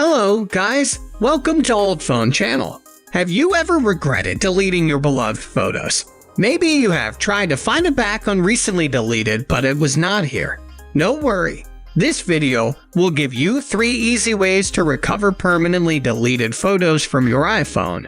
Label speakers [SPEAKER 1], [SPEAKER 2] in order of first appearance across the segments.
[SPEAKER 1] Hello guys, welcome to Old Phone Channel. Have you ever regretted deleting your beloved photos? Maybe you have tried to find it back on recently deleted, but it was not here. No worry, this video will give you 3 easy ways to recover permanently deleted photos from your iPhone.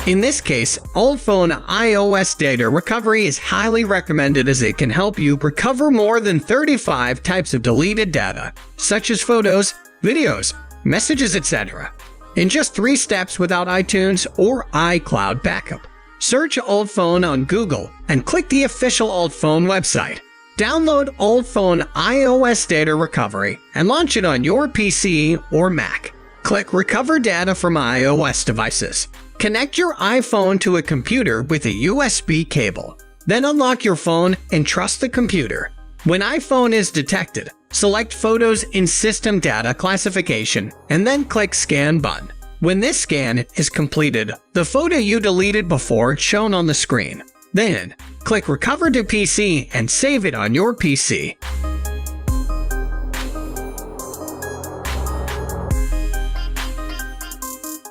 [SPEAKER 1] In this case, Old Phone iOS data recovery is highly recommended as it can help you recover more than 35 types of deleted data, such as photos, videos, messages, etc. in just 3 steps without iTunes or iCloud backup. Search Old Phone on Google and click the official Old Phone website. Download Old Phone iOS data recovery and launch it on your PC or Mac. Click Recover Data from iOS devices. Connect your iPhone to a computer with a USB cable. Then unlock your phone and trust the computer. When iPhone is detected, select Photos in System Data Classification and then click Scan button. When this scan is completed, the photo you deleted before is shown on the screen. Then, click Recover to PC and save it on your PC.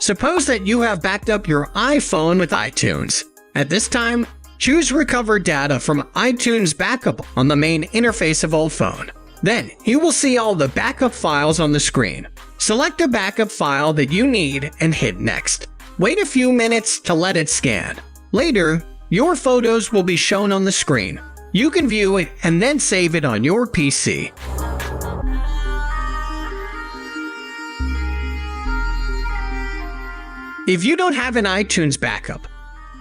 [SPEAKER 1] Suppose that you have backed up your iPhone with iTunes. At this time, choose Recover Data from iTunes Backup on the main interface of Old Phone. Then, you will see all the backup files on the screen. Select a backup file that you need and hit Next. Wait a few minutes to let it scan. Later, your photos will be shown on the screen. You can view it and then save it on your PC. If you don't have an iTunes backup,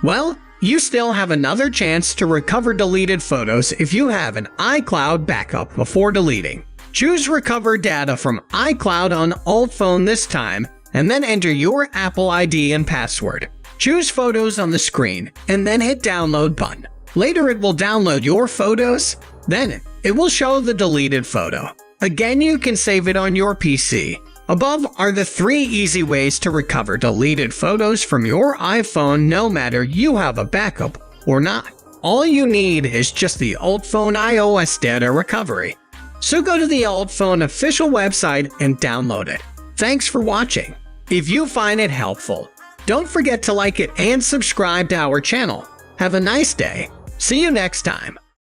[SPEAKER 1] well, you still have another chance to recover deleted photos if you have an iCloud backup before deleting. Choose Recover Data from iCloud on Old Phone this time, and then enter your Apple ID and password. Choose Photos on the screen, and then hit Download button. Later it will download your photos, then it will show the deleted photo. Again, you can save it on your PC. Above are the 3 easy ways to recover deleted photos from your iPhone no matter you have a backup or not. All you need is just the Old Phone iOS data recovery. So go to the Old Phone official website and download it. Thanks for watching. If you find it helpful, don't forget to like it and subscribe to our channel. Have a nice day. See you next time.